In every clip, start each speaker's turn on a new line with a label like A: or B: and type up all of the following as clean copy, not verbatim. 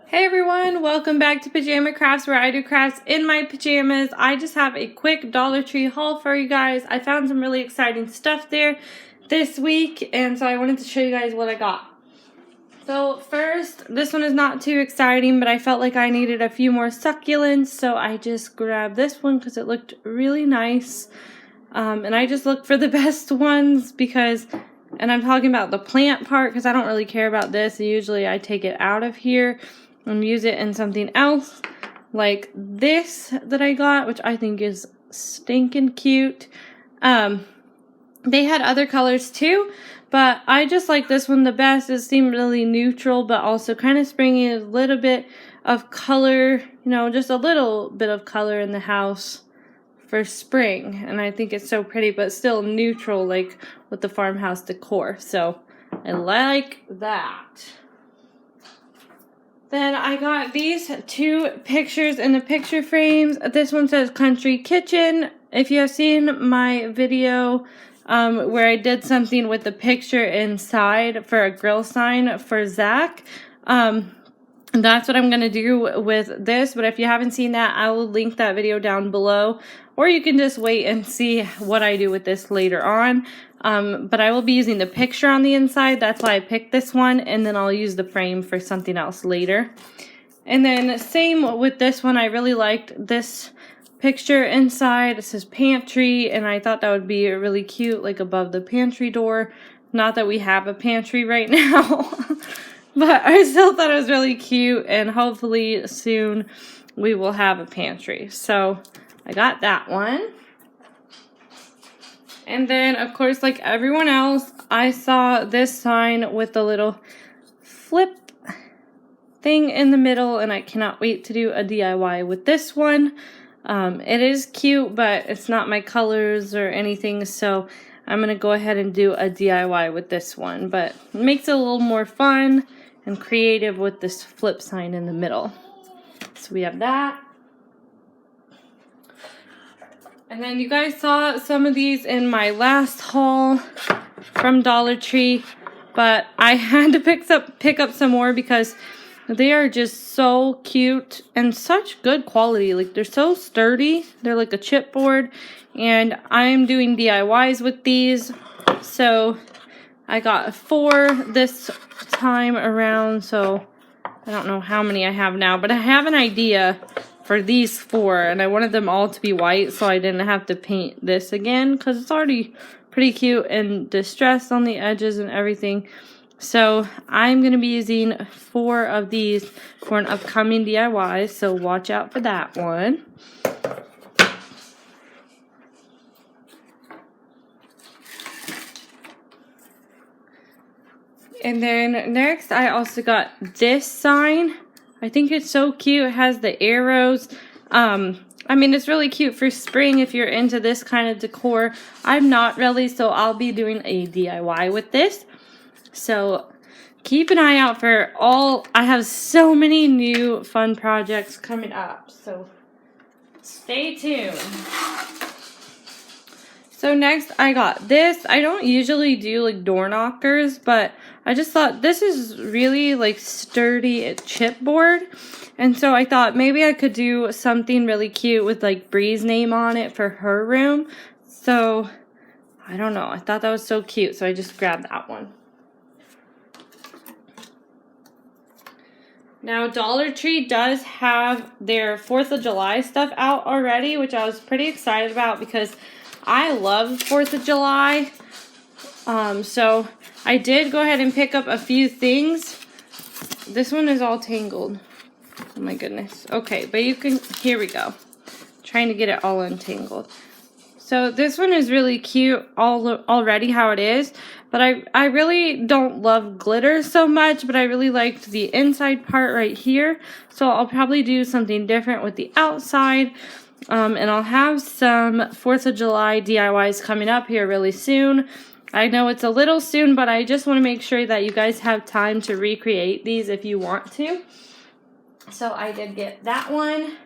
A: Hey everyone, welcome back to Pajama Crafts, where I do crafts in my pajamas. I just have a quick Dollar Tree haul for you guys. I found some really exciting stuff there this week, and so I wanted to show you guys what I got. So first, this one is not too exciting, but I felt like I needed a few more succulents, so I just grabbed this one because it looked really nice. And I just looked for the best ones because, and I'm talking about the plant part because I don't really care about this. Usually I take it out of here and use it in something else, like this that I got, which I think is stinking cute. They had other colors too, but I just like this one the best. It seemed really neutral, but also kind of springy, a little bit of color, just a little bit of color in the house for spring. And I think it's so pretty, but still neutral, like with the farmhouse decor. So I like that. Then I got these two pictures in the picture frames. This one says Country Kitchen. If you have seen my video where I did something with the picture inside for a grill sign for Zach, that's what I'm going to do with this. But if you haven't seen that, I will link that video down below. Or you can just wait and see what I do with this later on. But I will be using the picture on the inside. That's why I picked this one. And then I'll use the frame for something else later. And then same with this one. I really liked this picture inside. It says pantry. And I thought that would be really cute, like above the pantry door. Not that we have a pantry right now. But I still thought it was really cute. And hopefully soon we will have a pantry. So I got that one. And then, of course, like everyone else, I saw this sign with the little flip thing in the middle, and I cannot wait to do a DIY with this one. It is cute, but it's not my colors or anything, so I'm going to go ahead and do a DIY with this one. But it makes it a little more fun and creative with this flip sign in the middle. So we have that. And then you guys saw some of these in my last haul from Dollar Tree, but I had to pick up some more because they are just so cute and such good quality. Like, they're so sturdy. They're like a chipboard, and I'm doing DIYs with these. So I got 4 this time around, so I don't know how many I have now, but I have an idea for these 4, and I wanted them all to be white so I didn't have to paint this again because it's already pretty cute and distressed on the edges and everything. So I'm going to be using 4 of these for an upcoming DIY, so watch out for that one. And then next I also got this sign. I think it's so cute. It has the arrows. I mean, it's really cute for spring if you're into this kind of decor. I'm not really, so I'll be doing a DIY with this. So keep an eye out for all. I have so many new fun projects coming up, so stay tuned. So next I got this. I don't usually do like door knockers, but I just thought this is really like sturdy chipboard. And so I thought maybe I could do something really cute with like Bree's name on it for her room. So I don't know. I thought that was so cute. So I just grabbed that one. Now Dollar Tree does have their 4th of July stuff out already, which I was pretty excited about because I love 4th of July. So I did go ahead and pick up a few things. This one is all tangled. Oh my goodness. Okay, but you can, here we go. Trying to get it all untangled. So this one is really cute already how it is. But I really don't love glitter so much, but I really liked the inside part right here. So I'll probably do something different with the outside. And I'll have some 4th of July DIYs coming up here really soon. I know it's a little soon, but I just want to make sure that you guys have time to recreate these if you want to. So I did get that one.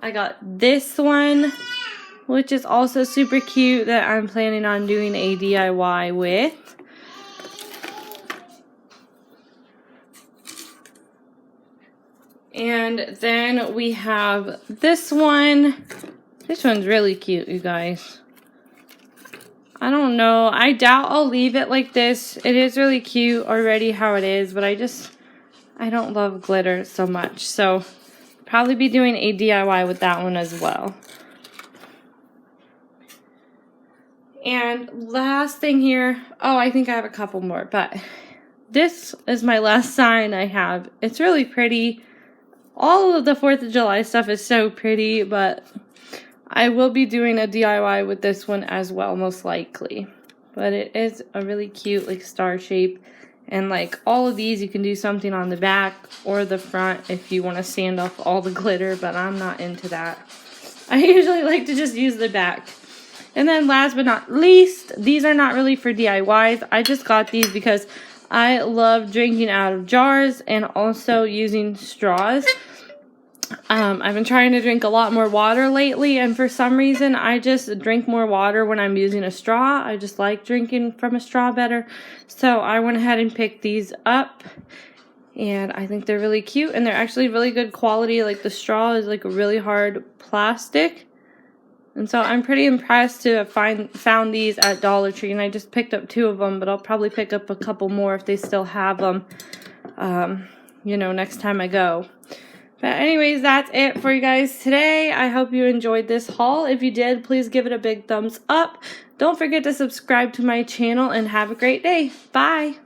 A: I got this one, which is also super cute that I'm planning on doing a DIY with. And then we have this one. This one's really cute, you guys. I don't know. I doubt I'll leave it like this. It is really cute already how it is, but I don't love glitter so much. So, probably be doing a DIY with that one as well. And last thing here. Oh, I think I have a couple more, but this is my last sign I have. It's really pretty. All of the 4th of July stuff is so pretty, but I will be doing a DIY with this one as well, most likely. But it is a really cute, like, star shape. And, like, all of these, you can do something on the back or the front if you want to sand off all the glitter, but I'm not into that. I usually like to just use the back. And then last but not least, these are not really for DIYs. I just got these because I love drinking out of jars and also using straws. I've been trying to drink a lot more water lately, and for some reason, I just drink more water when I'm using a straw. I just like drinking from a straw better. So I went ahead and picked these up, and I think they're really cute, and they're actually really good quality. Like, the straw is like a really hard plastic. And so I'm pretty impressed to have found these at Dollar Tree, and I just picked up 2 of them, but I'll probably pick up a couple more if they still have them, you know, next time I go. But anyways, that's it for you guys today. I hope you enjoyed this haul. If you did, please give it a big thumbs up. Don't forget to subscribe to my channel, and have a great day. Bye!